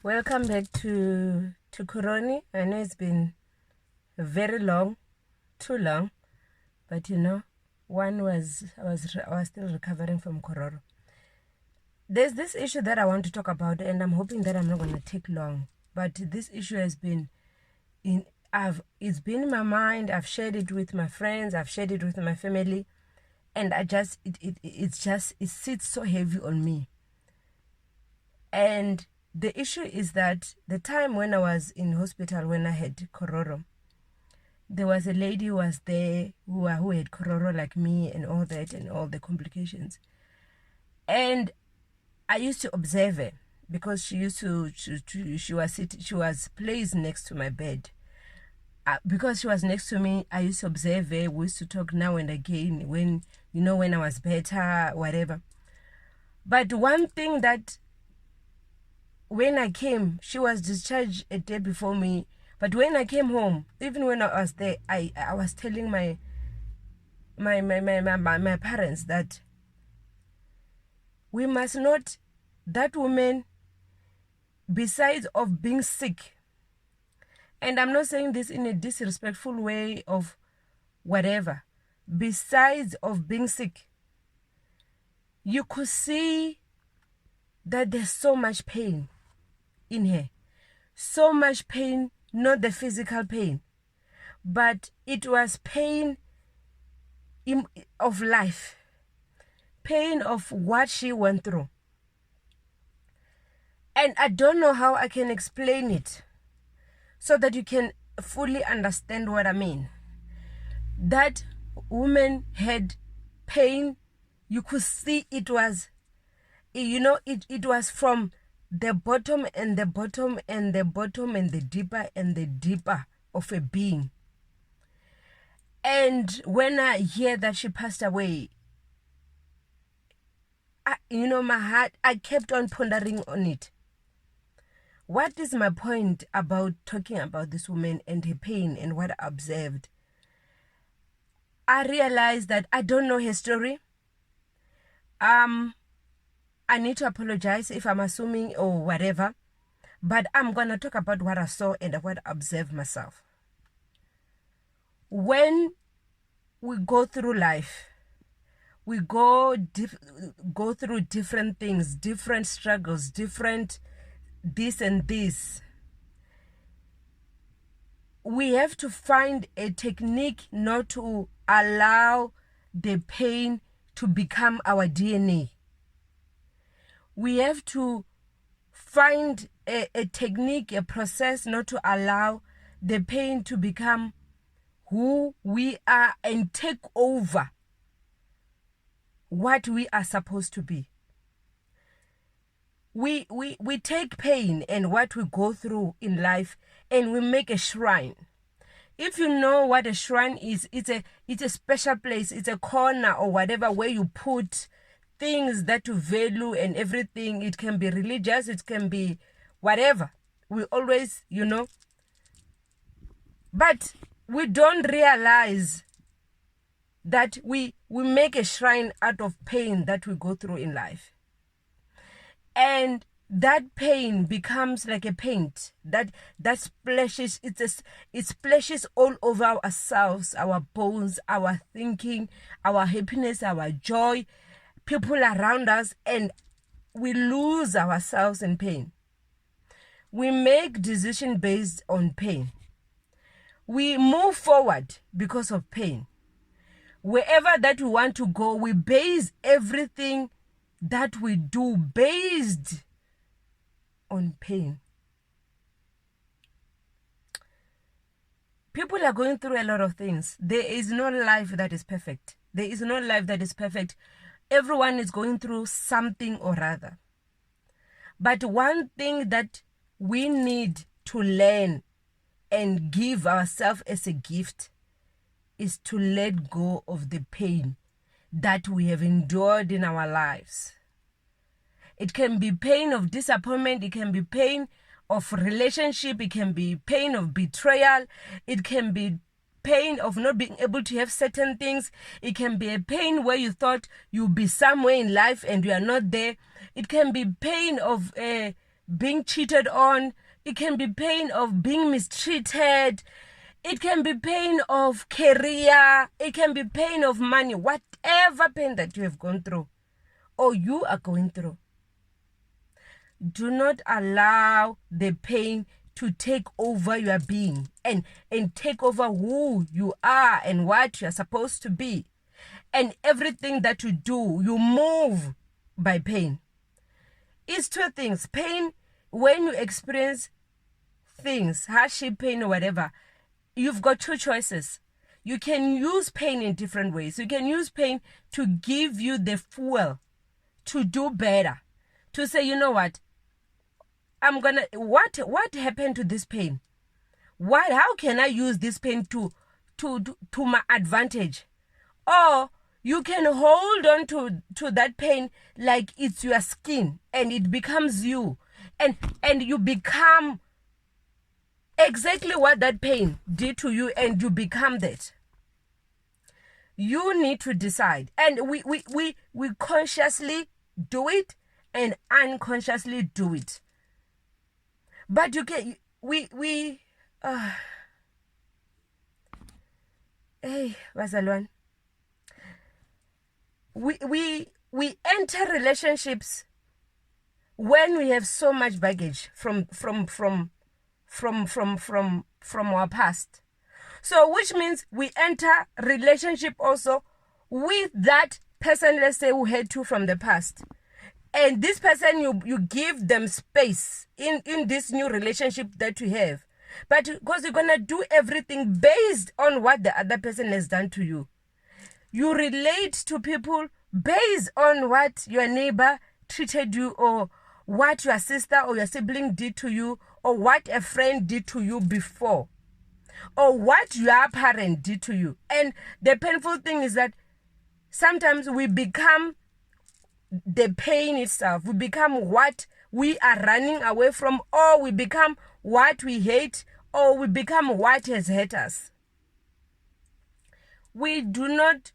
Welcome back to Coroni. I know it's been very long, too long, but I was still recovering from Corona. There's this issue that I want to talk about, and I'm hoping that I'm not going to take long. But this issue has been it's been in my mind. I've shared it with my friends. I've shared it with my family, and it sits so heavy on me. And the issue is that the time when I was in hospital when I had Kororo, there was a lady who was there who had Kororo like me and all that and all the complications. And I used to observe her because she was placed next to my bed. Because she was next to me, I used to observe her. We used to talk now and again when I was better, whatever. But one thing that when I came, she was discharged a day before me. But when I came home, even when I was there, I was telling my parents that we must not, that woman, besides of being sick, and I'm not saying this in a disrespectful way of whatever, besides of being sick, you could see that there's so much pain in her. So much pain, not the physical pain, but it was pain of life, pain of what she went through. And I don't know how I can explain it so that you can fully understand what I mean. That woman had pain. You could see it was, it was from the bottom and the bottom and the bottom and the deeper of a being. And when I hear that she passed away, my heart, I kept on pondering on it. What is my point about talking about this woman and her pain and what I observed? I realized that I don't know her story. I need to apologize if I'm assuming or whatever, but I'm going to talk about what I saw and what I observed myself. When we go through life, we go through different things, different struggles, different this and this. We have to find a technique not to allow the pain to become our DNA. We have to find a technique, a process not to allow the pain to become who we are and take over what we are supposed to be. We take pain and what we go through in life and we make a shrine. If you know what a shrine is, it's a special place, it's a corner or whatever where you put things that you value and everything. It can be religious, it can be whatever. We always, but we don't realize that we make a shrine out of pain that we go through in life. And that pain becomes like a paint that splashes. It splashes all over ourselves, our bones, our thinking, our happiness, our joy, people around us, and we lose ourselves in pain. We make decisions based on pain. We move forward because of pain. Wherever that we want to go, we base everything that we do based on pain. People are going through a lot of things. There is no life that is perfect. There is no life that is perfect. Everyone is going through something or other. But one thing that we need to learn and give ourselves as a gift is to let go of the pain that we have endured in our lives. It can be pain of disappointment, it can be pain of relationship, it can be pain of betrayal, it can be pain of not being able to have certain things, it can be a pain where you thought you'll be somewhere in life and you are not there. It can be pain of being cheated on. It can be pain of being mistreated. It can be pain of career. It can be pain of money. Whatever pain that you have gone through or you are going through, do not allow the pain to take over your being and take over who you are and what you are supposed to be. And everything that you do, you move by pain. It's two things. Pain, when you experience things, hardship, pain, or whatever, you've got two choices. You can use pain in different ways. You can use pain to give you the fuel to do better. To say, you know what? What happened to this pain? How can I use this pain to my advantage? Or you can hold on to that pain like it's your skin and it becomes you. And you become exactly what that pain did to you, and you become that. You need to decide. And we consciously do it and unconsciously do it. But you can, hey, Bazalwan. We enter relationships when we have so much baggage from our past. So which means we enter relationship also with that person, let's say, who had to from the past. And this person, you give them space in this new relationship that you have. But because you're going to do everything based on what the other person has done to you. You relate to people based on what your neighbor treated you, or what your sister or your sibling did to you, or what a friend did to you before, or what your parent did to you. And the painful thing is that sometimes we become the pain itself. We become what we are running away from, or we become what we hate, or we become what has hurt us. We do not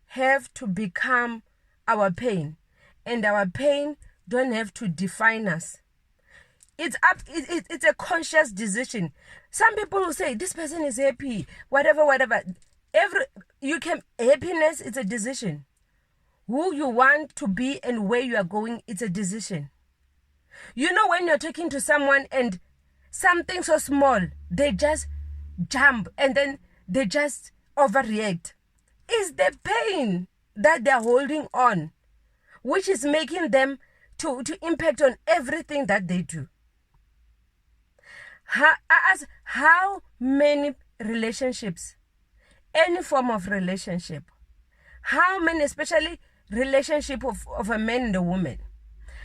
have to become our pain, and our pain don't have to define us. It's a conscious decision. Some people will say this person is happy, whatever. Happiness is a decision. Who you want to be and where you are going, it's a decision. You know, when you're talking to someone and something so small, they just jump and then they just overreact. It's the pain that they're holding on, which is making them to impact on everything that they do. How many relationships, any form of relationship, how many, especially relationship of a man and a woman,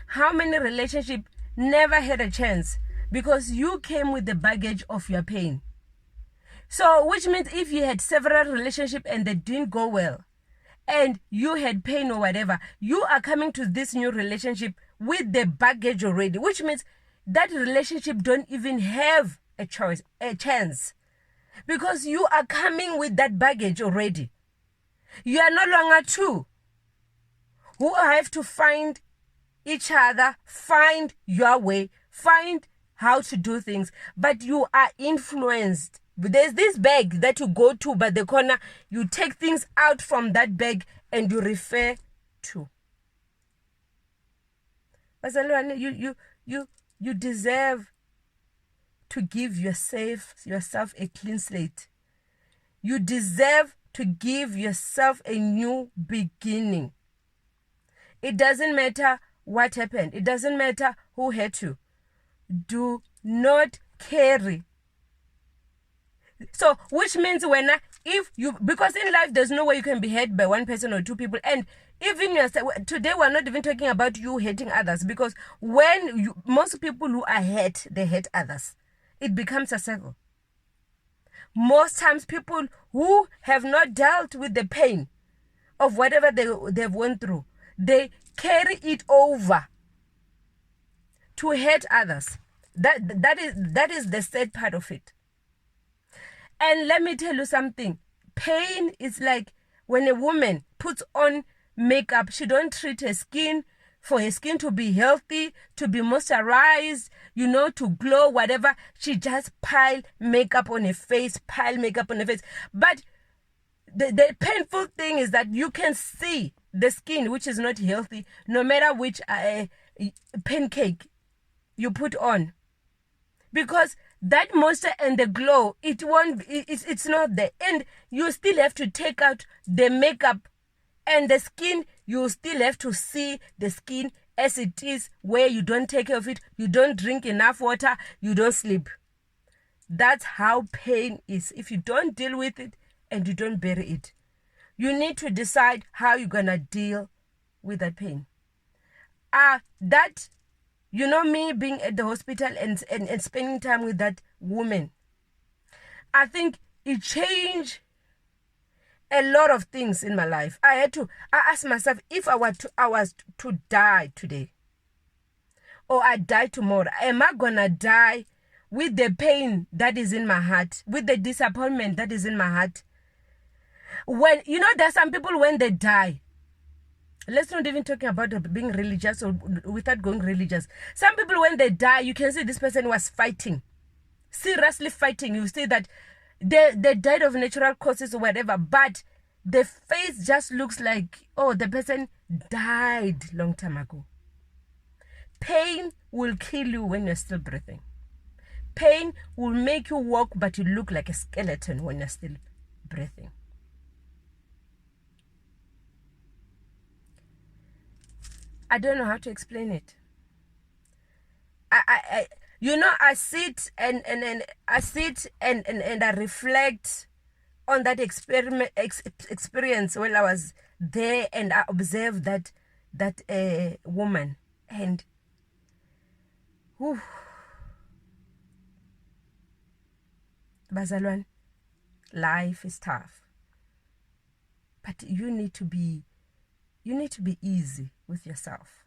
how many relationships never had a chance because you came with the baggage of your pain? So, which means if you had several relationships and they didn't go well, and you had pain or whatever, you are coming to this new relationship with the baggage already, which means that relationship don't even have a chance, because you are coming with that baggage already. You are no longer two who have to find each other, find your way, find how to do things, but you are influenced. There's this bag that you go to by the corner, you take things out from that bag and you refer to. You deserve to give yourself a clean slate. You deserve to give yourself a new beginning. It doesn't matter what happened. It doesn't matter who hurt you. Do not carry. So, which means because in life there's no way you can be hurt by one person or two people. And even today we're not even talking about you hating others, because most people who are hurt, they hate others. It becomes a circle. Most times people who have not dealt with the pain of whatever they've went through, they carry it over to hurt others. That is the sad part of it. And let me tell you something. Pain is like when a woman puts on makeup, she don't treat her skin, for her skin to be healthy, to be moisturized, to glow, whatever. She just pile makeup on her face. But the painful thing is that you can see the skin which is not healthy, no matter which pancake you put on. Because that moisture and the glow, it's not there. And you still have to take out the makeup, and the skin, you still have to see the skin as it is, where you don't take care of it, you don't drink enough water, you don't sleep. That's how pain is. If you don't deal with it and you don't bury it, you need to decide how you're going to deal with that pain. Me being at the hospital and spending time with that woman, I think it changed a lot of things in my life. I asked myself, if I was to die today, or I die tomorrow, am I gonna die with the pain that is in my heart, with the disappointment that is in my heart? When, there's some people, when they die, let's not even talking about being religious or without going religious. Some people, when they die, you can see this person was fighting, seriously fighting. You see that they died of natural causes or whatever, but the face just looks like, oh, the person died long time ago. Pain will kill you when you're still breathing. Pain will make you walk, but you look like a skeleton when you're still breathing. I don't know how to explain it. I sit and I reflect on that experience when I was there, and I observed that woman, and bazalwane, life is tough, but you need to be easy with yourself.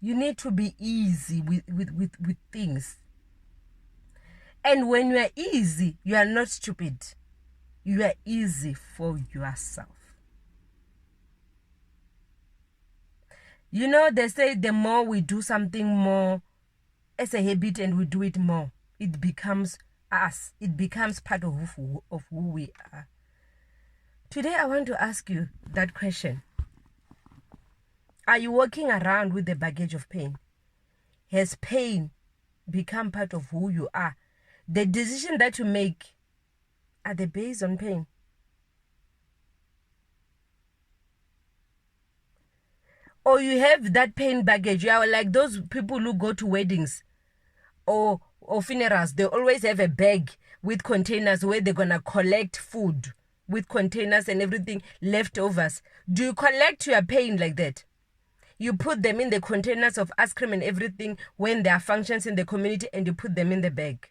You need to be easy with things. And when you are easy, you are not stupid. You are easy for yourself. They say the more we do something more as a habit and we do it more, it becomes us. It becomes part of who we are. Today, I want to ask you that question. Are you walking around with the baggage of pain? Has pain become part of who you are? The decision that you make, are they based on pain? Or you have that pain baggage. You are like those people who go to weddings or funerals. They always have a bag with containers where they're going to collect food, with containers and everything, leftovers. Do you collect your pain like that? You put them in the containers of ice cream and everything when there are functions in the community, and you put them in the bag.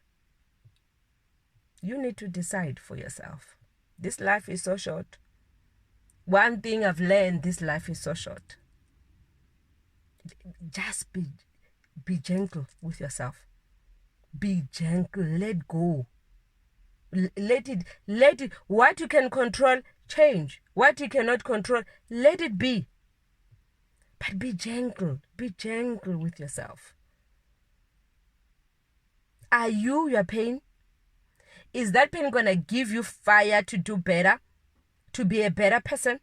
You need to decide for yourself. This life is so short. One thing I've learned, this life is so short. Just be gentle with yourself. Be gentle. Let go. Let it. What you can control, change. What you cannot control, let it be. But be gentle. Be gentle with yourself. Are you your pain? Is that pain going to give you fire to do better? To be a better person?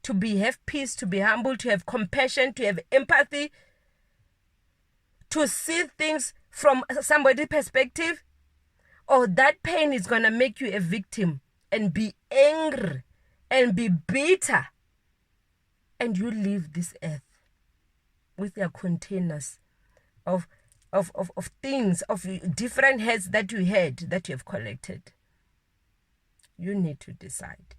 To have peace, to be humble, to have compassion, to have empathy? To see things from somebody's perspective? Or that pain is going to make you a victim and be angry and be bitter? And you leave this earth with your containers of things, of different heads that you had, that you have collected. You need to decide.